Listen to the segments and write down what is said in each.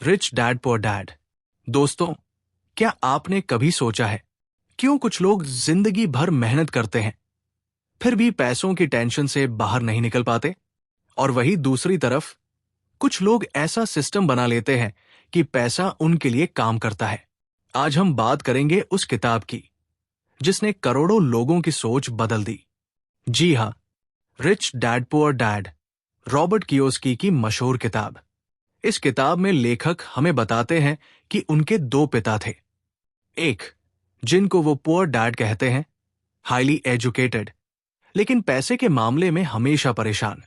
Rich dad poor dad. दोस्तों, क्या आपने कभी सोचा है क्यों कुछ लोग जिंदगी भर मेहनत करते हैं फिर भी पैसों की टेंशन से बाहर नहीं निकल पाते? और वही दूसरी तरफ कुछ लोग ऐसा सिस्टम बना लेते हैं कि पैसा उनके लिए काम करता है। आज हम बात करेंगे उस किताब की जिसने करोड़ों लोगों की सोच बदल दी। जी हां, rich dad poor dad, Robert Kiyosaki की मशहूर किताब। इस किताब में लेखक हमें बताते हैं कि उनके दो पिता थे। एक, जिनको वो पुअर डैड कहते हैं, हाईली एजुकेटेड लेकिन पैसे के मामले में हमेशा परेशान।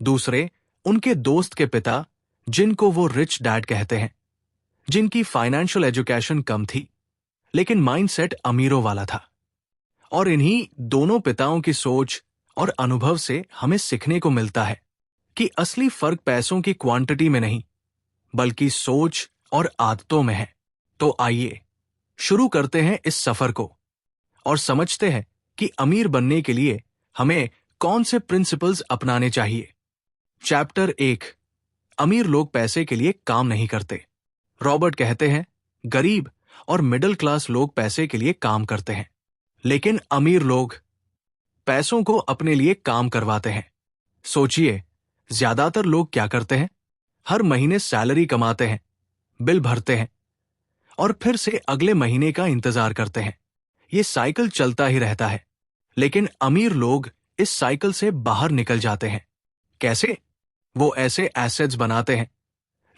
दूसरे, उनके दोस्त के पिता, जिनको वो रिच डैड कहते हैं, जिनकी फाइनेंशियल एजुकेशन कम थी लेकिन माइंडसेट अमीरों वाला था। और इन्हीं दोनों पिताओं की सोच और अनुभव से हमें सीखने को मिलता है कि असली फर्क पैसों की क्वांटिटी में नहीं बल्कि सोच और आदतों में है। तो आइए शुरू करते हैं इस सफर को और समझते हैं कि अमीर बनने के लिए हमें कौन से प्रिंसिपल्स अपनाने चाहिए। चैप्टर 1, अमीर लोग पैसे के लिए काम नहीं करते। रॉबर्ट कहते हैं, गरीब और मिडिल क्लास लोग पैसे के लिए काम करते हैं लेकिन अमीर लोग पैसों को अपने लिए काम करवाते हैं। सोचिए, ज्यादातर लोग क्या करते हैं? हर महीने सैलरी कमाते हैं, बिल भरते हैं और फिर से अगले महीने का इंतजार करते हैं। ये साइकिल चलता ही रहता है। लेकिन अमीर लोग इस साइकिल से बाहर निकल जाते हैं। कैसे? वो ऐसे एसेट्स बनाते हैं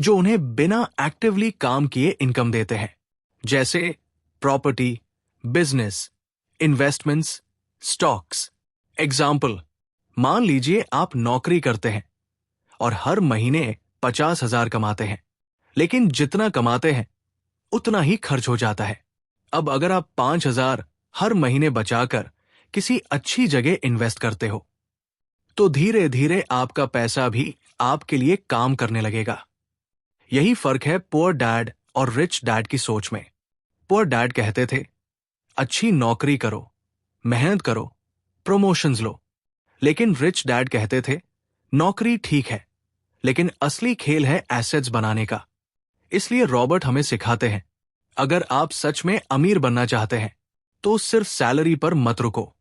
जो उन्हें बिना एक्टिवली काम किए इनकम देते हैं, जैसे property, business, investments, stocks. Example, मान लीजिए आप नौकरी करते हैं और हर महीने 50,000 कमाते हैं लेकिन जितना कमाते हैं उतना ही खर्च हो जाता है। अब अगर आप 5,000 हर महीने बचाकर किसी अच्छी जगह इन्वेस्ट करते हो तो धीरे धीरे आपका पैसा भी आपके लिए काम करने लगेगा। यही फर्क है पुअर डैड और रिच डैड की सोच में। पुअर डैड कहते थे, अच्छी नौकरी करो, मेहनत करो, प्रमोशंस लो। लेकिन रिच डैड कहते थे, नौकरी ठीक है लेकिन असली खेल है एसेट्स बनाने का। इसलिए रॉबर्ट हमें सिखाते हैं, अगर आप सच में अमीर बनना चाहते हैं तो सिर्फ सैलरी पर मत रुको।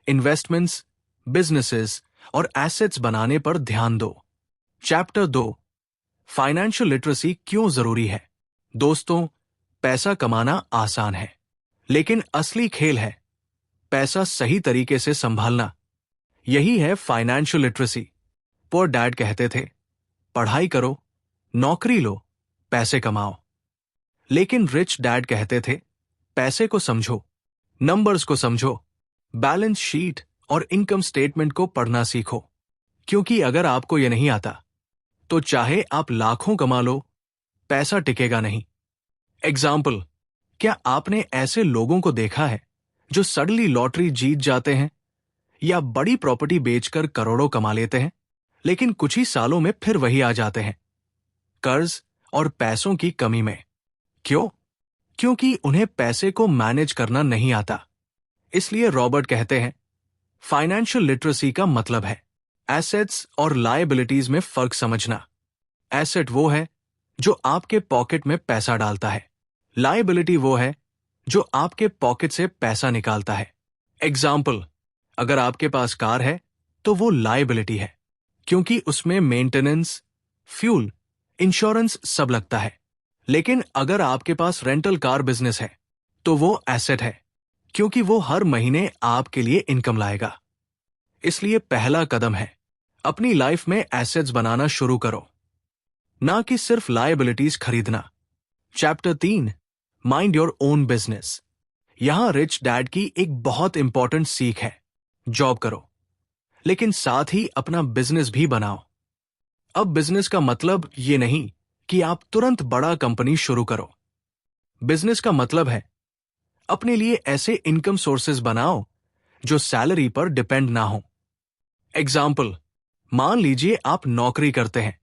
इन्वेस्टमेंट्स, बिजनेसेस और एसेट्स बनाने पर ध्यान दो। चैप्टर 2, फाइनेंशियल लिटरेसी क्यों जरूरी है। दोस्तों, पैसा कमाना आसान है लेकिन असली खेल है पैसा सही तरीके से संभालना। यही है फाइनेंशियल लिटरेसी। पुअर डैड कहते थे, पढ़ाई करो, नौकरी लो, पैसे कमाओ। लेकिन रिच डैड कहते थे, पैसे को समझो, नंबर्स को समझो, बैलेंस शीट और इनकम स्टेटमेंट को पढ़ना सीखो। क्योंकि अगर आपको यह नहीं आता तो चाहे आप लाखों कमा लो, पैसा टिकेगा नहीं। एग्जाम्पल, क्या आपने ऐसे लोगों को देखा है जो सडनली लॉटरी जीत जाते हैं या बड़ी प्रॉपर्टी बेचकर करोड़ों कमा लेते हैं लेकिन कुछ ही सालों में फिर वही आ जाते हैं, कर्ज और पैसों की कमी में? क्यों? क्योंकि उन्हें पैसे को मैनेज करना नहीं आता। इसलिए रॉबर्ट कहते हैं, फाइनेंशियल लिटरेसी का मतलब है एसेट्स और लायबिलिटीज में फर्क समझना। एसेट वो है जो आपके पॉकेट में पैसा डालता है, लायबिलिटी वो है जो आपके पॉकेट से पैसा निकालता है। एग्जाम्पल, अगर आपके पास कार है तो वो लायबिलिटी है क्योंकि उसमें मेंटेनेंस, फ्यूल, इंश्योरेंस सब लगता है। लेकिन अगर आपके पास रेंटल कार बिजनेस है तो वो एसेट है क्योंकि वो हर महीने आपके लिए इनकम लाएगा। इसलिए पहला कदम है, अपनी लाइफ में एसेट्स बनाना शुरू करो, ना कि सिर्फ लायबिलिटीज खरीदना। Chapter 3, mind your own business. यहां रिच डैड की एक बहुत इंपॉर्टेंट सीख है, जॉब करो लेकिन साथ ही अपना बिजनेस भी बनाओ। अब बिजनेस का मतलब ये नहीं कि आप तुरंत बड़ा कंपनी शुरू करो। बिजनेस का मतलब है अपने लिए ऐसे इनकम सोर्सेज बनाओ जो सैलरी पर डिपेंड ना हो। एग्जाम्पल, मान लीजिए आप नौकरी करते हैं,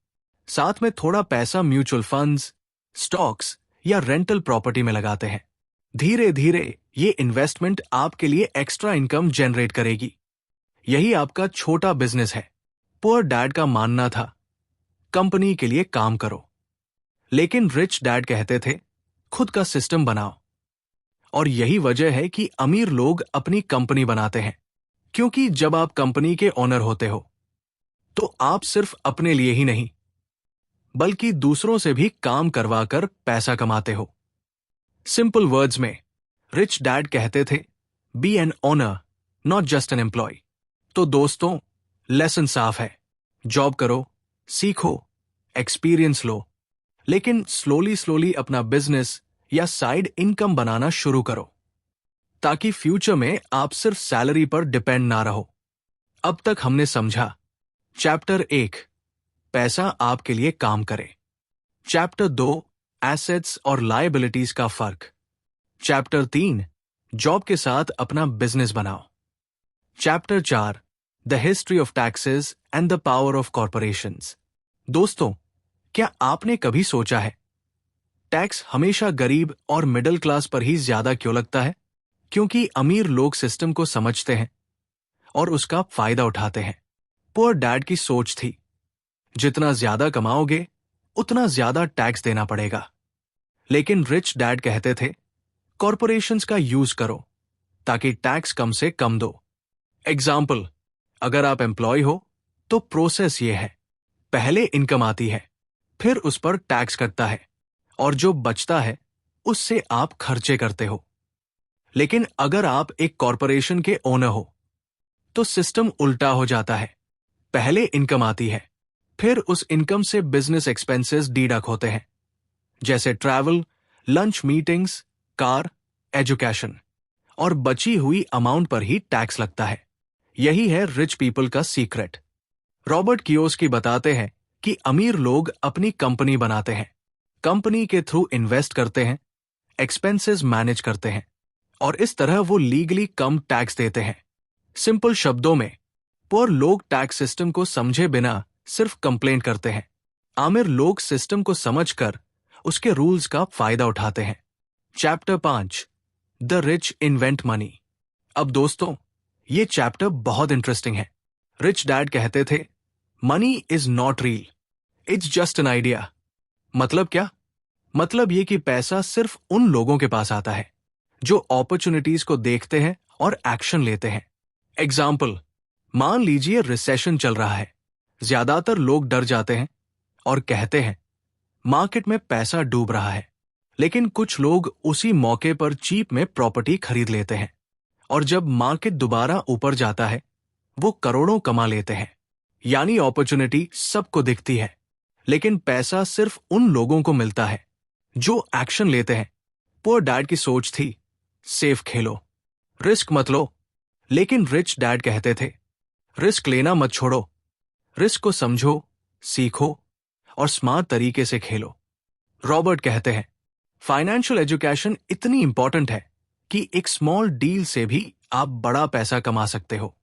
साथ में थोड़ा पैसा म्यूचुअल फंड्स, स्टॉक्स या रेंटल प्रॉपर्टी में लगाते हैं। धीरे धीरे ये इन्वेस्टमेंट आपके लिए एक्स्ट्रा इनकम जनरेट करेगी। यही आपका छोटा बिजनेस है। पुअर डैड का मानना था, कंपनी के लिए काम करो लेकिन रिच डैड कहते थे, खुद का सिस्टम बनाओ। और यही वजह है कि अमीर लोग अपनी कंपनी बनाते हैं, क्योंकि जब आप कंपनी के ओनर होते हो तो आप सिर्फ अपने लिए ही नहीं बल्कि दूसरों से भी काम करवाकर पैसा कमाते हो। सिंपल वर्ड्स में रिच डैड कहते थे, be an owner, not just an employ. तो दोस्तों, लेसन साफ है, जॉब करो, सीखो, एक्सपीरियंस लो, लेकिन स्लोली स्लोली अपना बिजनेस या साइड इनकम बनाना शुरू करो, ताकि फ्यूचर में आप सिर्फ सैलरी पर डिपेंड ना रहो। अब तक हमने समझा चैप्टर 1, पैसा आपके लिए काम करे। चैप्टर 2, एसेट्स और लायबिलिटीज का फर्क। चैप्टर 3, जॉब के साथ अपना बिजनेस बनाओ। Chapter 4, the history of taxes and the power of corporations. दोस्तों, क्या आपने कभी सोचा है, टैक्स हमेशा गरीब और मिडिल क्लास पर ही ज्यादा क्यों लगता है? क्योंकि अमीर लोग सिस्टम को समझते हैं और उसका फायदा उठाते हैं। पुअर डैड की सोच थी, जितना ज्यादा कमाओगे उतना ज्यादा टैक्स देना पड़ेगा। लेकिन रिच डैड कहते थे, कॉरपोरेशंस का यूज करो ताकि टैक्स कम से कम दो। एग्जाम्पल, अगर आप एम्प्लॉय हो तो प्रोसेस ये है, पहले इनकम आती है, फिर उस पर टैक्स कटता है और जो बचता है उससे आप खर्चे करते हो। लेकिन अगर आप एक कॉरपोरेशन के ओनर हो तो सिस्टम उल्टा हो जाता है, पहले इनकम आती है, फिर उस इनकम से बिजनेस एक्सपेंसेस डिडक्ट होते हैं, जैसे travel, lunch meetings, car, education, और बची हुई अमाउंट पर ही टैक्स लगता है। यही है रिच पीपल का सीक्रेट। रॉबर्ट कियोसाकी बताते हैं कि अमीर लोग अपनी कंपनी बनाते हैं, कंपनी के थ्रू इन्वेस्ट करते हैं, एक्सपेंसेस मैनेज करते हैं और इस तरह वो लीगली कम टैक्स देते हैं। सिंपल शब्दों में, पुअर लोग टैक्स सिस्टम को समझे बिना सिर्फ कंप्लेंट करते हैं, आमिर लोग सिस्टम को समझकर उसके रूल्स का फायदा उठाते हैं। Chapter 5, the rich invent money. अब दोस्तों, ये चैप्टर बहुत इंटरेस्टिंग है। रिच डैड कहते थे, money is not real, it's just an idea. मतलब क्या? मतलब ये कि पैसा सिर्फ उन लोगों के पास आता है जो अपॉर्चुनिटीज को देखते हैं और एक्शन लेते हैं। एग्जाम्पल, मान लीजिए रिसेशन चल रहा है, ज्यादातर लोग डर जाते हैं और कहते हैं मार्केट में पैसा डूब रहा है। लेकिन कुछ लोग उसी मौके पर चीप में प्रॉपर्टी खरीद लेते हैं और जब मार्केट दोबारा ऊपर जाता है वो करोड़ों कमा लेते हैं। यानी अपॉर्चुनिटी सबको दिखती है, लेकिन पैसा सिर्फ उन लोगों को मिलता है जो एक्शन लेते हैं। पुअर डैड की सोच थी, सेफ खेलो, रिस्क मत लो। लेकिन रिच डैड कहते थे, रिस्क लेना मत छोड़ो, रिस्क को समझो, सीखो और स्मार्ट तरीके से खेलो। रॉबर्ट कहते हैं, फाइनेंशियल एजुकेशन इतनी इंपॉर्टेंट है कि एक स्मॉल डील से भी आप बड़ा पैसा कमा सकते हो।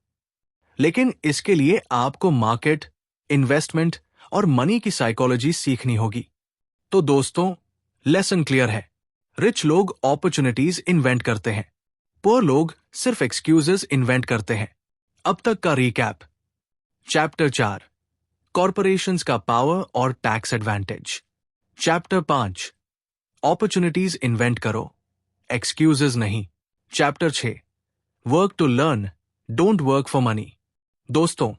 लेकिन इसके लिए आपको मार्केट, इन्वेस्टमेंट और मनी की साइकोलॉजी सीखनी होगी। तो दोस्तों, लेसन क्लियर है, रिच लोग अपॉर्चुनिटीज इन्वेंट करते हैं, पुअर लोग सिर्फ एक्सक्यूजेस इन्वेंट करते हैं। अब तक का रीकैप। चैप्टर 4, कॉरपोरेशंस का पावर और tax advantage. Chapter 5, opportunities invent करो, एक्सक्यूजेस नहीं। Chapter 6, work to learn, don't work for money. दोस्तों,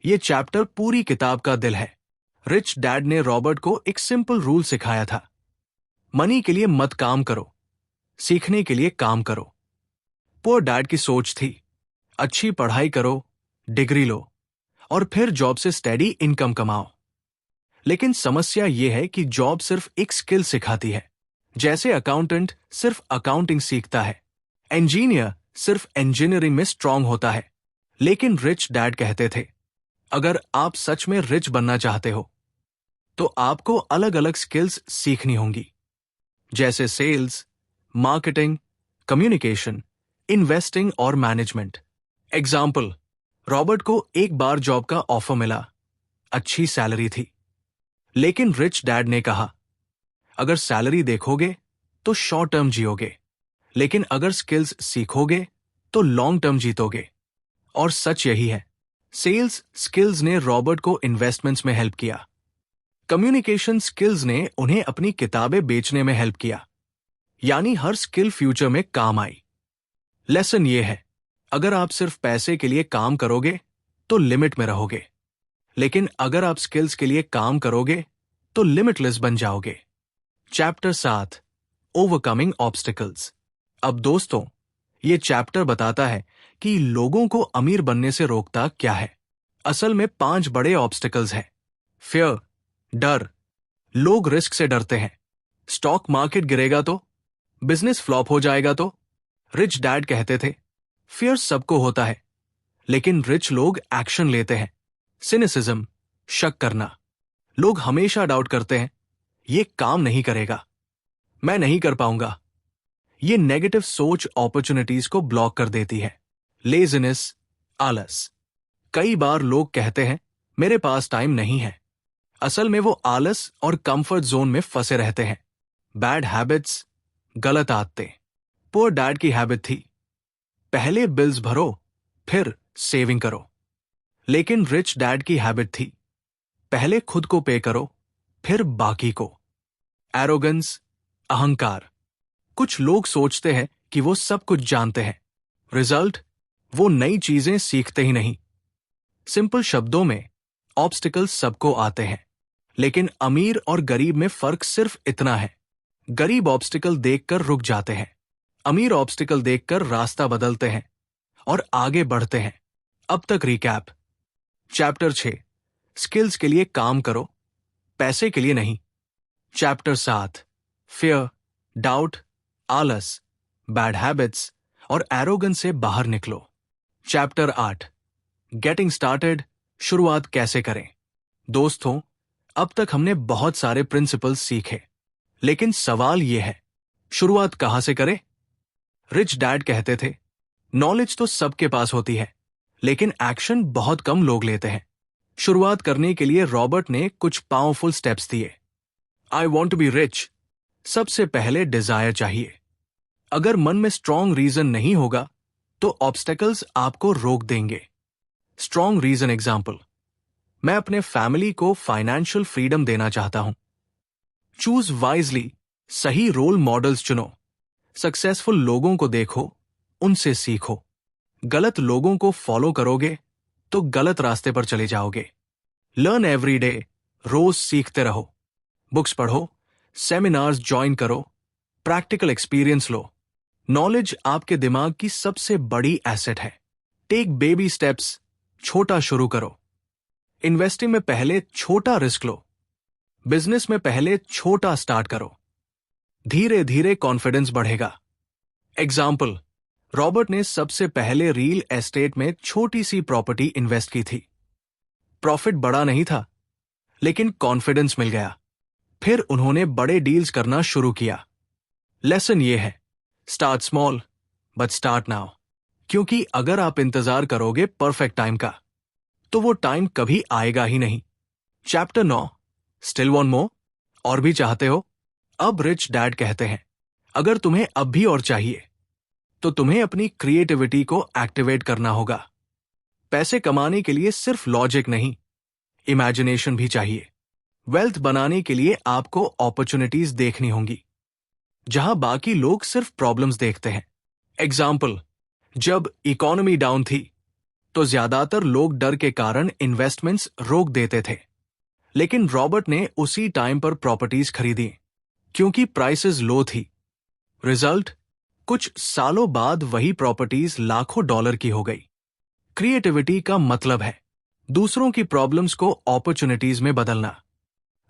ये चैप्टर पूरी किताब का दिल है। रिच डैड ने रॉबर्ट को एक सिंपल रूल सिखाया था, मनी के लिए मत काम करो, सीखने के लिए काम करो। पुअर डैड की सोच थी, अच्छी पढ़ाई करो, डिग्री लो और फिर जॉब से स्टेडी इनकम कमाओ। लेकिन समस्या यह है कि जॉब सिर्फ एक स्किल सिखाती है, जैसे अकाउंटेंट सिर्फ अकाउंटिंग सीखता है, इंजीनियर सिर्फ इंजीनियरिंग में स्ट्रांग होता है। लेकिन रिच डैड कहते थे, अगर आप सच में रिच बनना चाहते हो तो आपको अलग अलग स्किल्स सीखनी होंगी, जैसे सेल्स, मार्केटिंग, कम्युनिकेशन, इन्वेस्टिंग और मैनेजमेंट। एग्जाम्पल, रॉबर्ट को एक बार जॉब का ऑफर मिला, अच्छी सैलरी थी, लेकिन रिच डैड ने कहा, अगर सैलरी देखोगे तो शॉर्ट टर्म जियोगे, लेकिन अगर स्किल्स सीखोगे तो लॉन्ग टर्म जीतोगे। और सच यही है, सेल्स स्किल्स ने रॉबर्ट को इन्वेस्टमेंट्स में हेल्प किया, कम्युनिकेशन स्किल्स ने उन्हें अपनी किताबें बेचने में हेल्प किया, यानी हर स्किल फ्यूचर में काम आई। लेसन ये है, अगर आप सिर्फ पैसे के लिए काम करोगे तो लिमिट में रहोगे, लेकिन अगर आप स्किल्स के लिए काम करोगे तो लिमिटलेस बन जाओगे। Chapter 7, overcoming obstacles. अब दोस्तों, ये चैप्टर बताता है कि लोगों को अमीर बनने से रोकता क्या है। असल में 5 बड़े ऑब्स्टिकल्स हैं। फियर, डर। लोग रिस्क से डरते हैं। स्टॉक मार्केट गिरेगा तो, बिजनेस फ्लॉप हो जाएगा तो। रिच डैड कहते थे, फियर सबको होता है, लेकिन रिच लोग एक्शन लेते हैं। सिनिसिज्म, शक करना। लोग हमेशा डाउट करते हैं, ये काम नहीं करेगा, मैं नहीं कर पाऊंगा। ये नेगेटिव सोच अपॉर्चुनिटीज को ब्लॉक कर देती है। लेजीनेस, आलस। कई बार लोग कहते हैं, मेरे पास टाइम नहीं है। असल में वो आलस और कंफर्ट जोन में फंसे रहते हैं। बैड हैबिट्स, गलत आदतें। पुअर डैड की हैबिट थी, पहले बिल्स भरो फिर सेविंग करो। लेकिन रिच डैड की हैबिट थी, पहले खुद को पे करो फिर बाकी को। एरोगेंस, अहंकार। कुछ लोग सोचते हैं कि वो सब कुछ जानते हैं। रिजल्ट, वो नई चीजें सीखते ही नहीं। सिंपल शब्दों में, ऑब्स्टिकल्स सबको आते हैं, लेकिन अमीर और गरीब में फर्क सिर्फ इतना है। गरीब ऑब्स्टिकल देखकर रुक जाते हैं, अमीर ऑब्स्टिकल देखकर रास्ता बदलते हैं और आगे बढ़ते हैं। अब तक रिकैप। चैप्टर 6, स्किल्स के लिए काम करो, पैसे के लिए नहीं। चैप्टर 7, फियर, डाउट, आलस, बैड हैबिट्स और एरोगेंस से बाहर निकलो। चैप्टर 8, गेटिंग स्टार्टेड, शुरुआत कैसे करें। दोस्तों, अब तक हमने बहुत सारे प्रिंसिपल्स सीखे, लेकिन सवाल यह है, शुरुआत कहां से करें? रिच डैड कहते थे, नॉलेज तो सबके पास होती है, लेकिन एक्शन बहुत कम लोग लेते हैं। शुरुआत करने के लिए रॉबर्ट ने कुछ पावरफुल स्टेप्स दिए। I want to be rich. सबसे पहले डिजायर चाहिए। अगर मन में स्ट्रॉन्ग रीजन नहीं होगा तो ऑब्स्टेकल्स आपको रोक देंगे। स्ट्रॉन्ग रीजन एग्जाम्पल, मैं अपने फैमिली को फाइनेंशियल फ्रीडम देना चाहता हूं। चूज वाइजली, सही रोल मॉडल्स चुनो। सक्सेसफुल लोगों को देखो, उनसे सीखो। गलत लोगों को फॉलो करोगे तो गलत रास्ते पर चले जाओगे। लर्न एवरी डे, रोज सीखते रहो। बुक्स पढ़ो, सेमिनार्स ज्वाइन करो, प्रैक्टिकल एक्सपीरियंस लो। नॉलेज आपके दिमाग की सबसे बड़ी एसेट है। टेक बेबी स्टेप्स, छोटा शुरू करो। इन्वेस्टिंग में पहले छोटा रिस्क लो। बिजनेस में पहले छोटा स्टार्ट करो। धीरे धीरे कॉन्फिडेंस बढ़ेगा। एग्जाम्पल, रॉबर्ट ने सबसे पहले रियल एस्टेट में छोटी सी प्रॉपर्टी इन्वेस्ट की थी। प्रॉफिट बड़ा नहीं था, लेकिन कॉन्फिडेंस मिल गया। फिर उन्होंने बड़े डील्स करना शुरू किया। लेसन ये है, start small but start now. क्योंकि अगर आप इंतजार करोगे परफेक्ट टाइम का, तो वो टाइम कभी आएगा ही नहीं। चैप्टर 9, स्टिल वांट मोर, और भी चाहते हो? अब रिच डैड कहते हैं, अगर तुम्हें अब भी और चाहिए तो तुम्हें अपनी क्रिएटिविटी को एक्टिवेट करना होगा। पैसे कमाने के लिए सिर्फ लॉजिक नहीं, इमेजिनेशन भी चाहिए। वेल्थ बनाने के लिए आपको अपॉर्चुनिटीज देखनी होंगी, जहां बाकी लोग सिर्फ प्रॉब्लम्स देखते हैं। एग्जाम्पल, जब इकोनॉमी डाउन थी तो ज्यादातर लोग डर के कारण इन्वेस्टमेंट्स रोक देते थे, लेकिन रॉबर्ट ने उसी टाइम पर प्रॉपर्टीज खरीदी क्योंकि प्राइसेस लो थी। रिजल्ट, कुछ सालों बाद वही प्रॉपर्टीज लाखों डॉलर की हो गई। क्रिएटिविटी का मतलब है दूसरों की प्रॉब्लम्स को अपॉर्चुनिटीज में बदलना,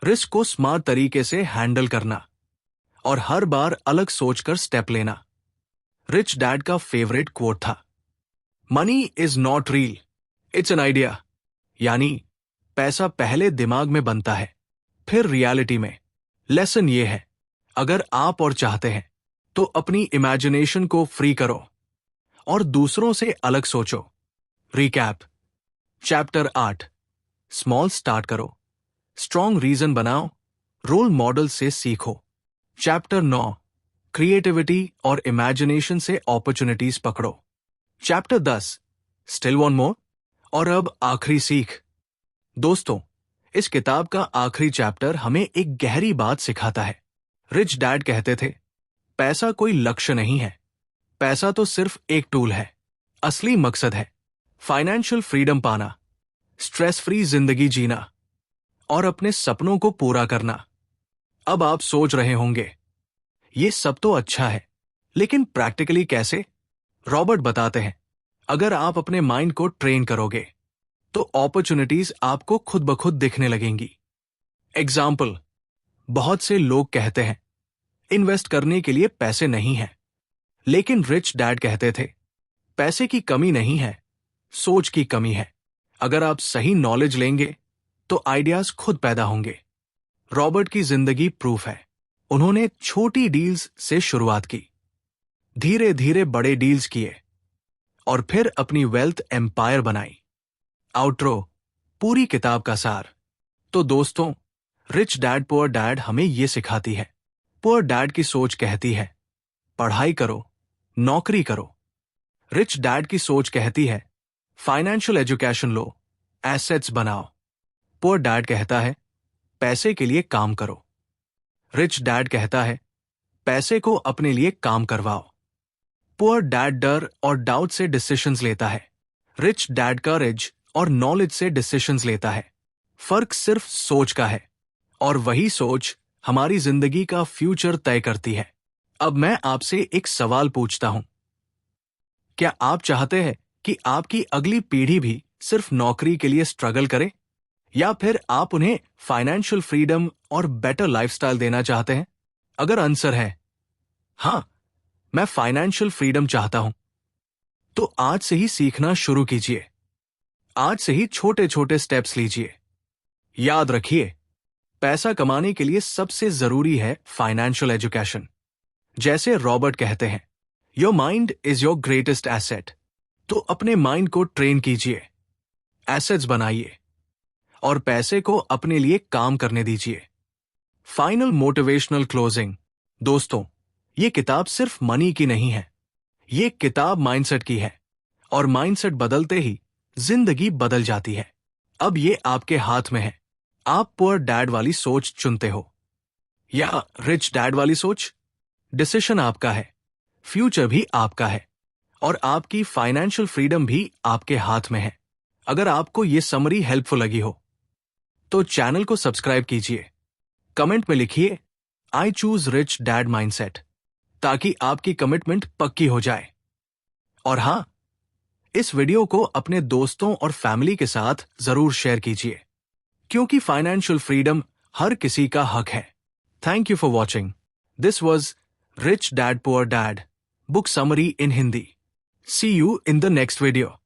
रिस्क को स्मार्ट तरीके से हैंडल करना और हर बार अलग सोचकर स्टेप लेना। रिच डैड का फेवरेट कोट था, money is not real, it's an idea. यानी पैसा पहले दिमाग में बनता है, फिर रियलिटी में। लेसन ये है, अगर आप और चाहते हैं तो अपनी इमेजिनेशन को फ्री करो और दूसरों से अलग सोचो। रिकैप। चैप्टर 8, स्मॉल स्टार्ट करो, स्ट्रॉन्ग रीजन बनाओ, रोल मॉडल से सीखो। चैप्टर 9, क्रिएटिविटी और इमेजिनेशन से अपॉर्चुनिटीज पकड़ो। चैप्टर 10, स्टिल वांट मोर, और अब आखिरी सीख। दोस्तों, इस किताब का आखिरी चैप्टर हमें एक गहरी बात सिखाता है। रिच डैड कहते थे, पैसा कोई लक्ष्य नहीं है, पैसा तो सिर्फ एक टूल है। असली मकसद है फाइनेंशियल फ्रीडम पाना, स्ट्रेस फ्री जिंदगी जीना और अपने सपनों को पूरा करना। अब आप सोच रहे होंगे, ये सब तो अच्छा है, लेकिन प्रैक्टिकली कैसे? रॉबर्ट बताते हैं, अगर आप अपने माइंड को ट्रेन करोगे तो अपॉर्चुनिटीज आपको खुद ब खुद दिखने लगेंगी। एग्जाम्पल, बहुत से लोग कहते हैं इन्वेस्ट करने के लिए पैसे नहीं है, लेकिन रिच डैड कहते थे पैसे की कमी नहीं है, सोच की कमी है। अगर आप सही नॉलेज लेंगे तो आइडियाज खुद पैदा होंगे। रॉबर्ट की जिंदगी प्रूफ है। उन्होंने छोटी डील्स से शुरुआत की, धीरे धीरे बड़े डील्स किए और फिर अपनी वेल्थ एम्पायर बनाई। आउट्रो, पूरी किताब का सार। तो दोस्तों, रिच डैड पुअर डैड हमें यह सिखाती है। पुअर डैड की सोच कहती है पढ़ाई करो, नौकरी करो। रिच डैड की सोच कहती है फाइनेंशियल एजुकेशन लो, एसेट्स बनाओ। पुअर डैड कहता है पैसे के लिए काम करो। रिच डैड कहता है पैसे को अपने लिए काम करवाओ। पुअर डैड डर और डाउट से डिसीजंस लेता है, रिच डैड करेज और नॉलेज से डिसीजंस लेता है। फर्क सिर्फ सोच का है, और वही सोच हमारी जिंदगी का फ्यूचर तय करती है। अब मैं आपसे एक सवाल पूछता हूं, क्या आप चाहते हैं कि आपकी अगली पीढ़ी भी सिर्फ नौकरी के लिए स्ट्रगल करे, या फिर आप उन्हें फाइनेंशियल फ्रीडम और बेटर लाइफस्टाइल देना चाहते हैं? अगर आंसर है हां, मैं फाइनेंशियल फ्रीडम चाहता हूं, तो आज से ही सीखना शुरू कीजिए। आज से ही छोटे छोटे स्टेप्स लीजिए। याद रखिए, पैसा कमाने के लिए सबसे जरूरी है फाइनेंशियल एजुकेशन। जैसे रॉबर्ट कहते हैं, your mind is your greatest asset. तो अपने माइंड को ट्रेन कीजिए, एसेट्स बनाइए और पैसे को अपने लिए काम करने दीजिए। Final motivational closing. दोस्तों, ये किताब सिर्फ मनी की नहीं है, ये किताब माइंडसेट की है, और माइंडसेट बदलते ही जिंदगी बदल जाती है। अब ये आपके हाथ में है। आप पुअर डैड वाली सोच चुनते हो या रिच डैड वाली सोच। डिसीजन आपका है, फ्यूचर भी आपका है, और आपकी फाइनेंशियल फ्रीडम भी आपके हाथ में है। अगर आपको ये समरी हेल्पफुल लगी हो तो चैनल को सब्सक्राइब कीजिए, कमेंट में लिखिए I choose rich dad mindset, ताकि आपकी कमिटमेंट पक्की हो जाए। और हां, इस वीडियो को अपने दोस्तों और फैमिली के साथ जरूर शेयर कीजिए, क्योंकि फाइनेंशियल फ्रीडम हर किसी का हक है। Thank you for watching. This was rich dad poor dad, book summary in Hindi. See you in the next video.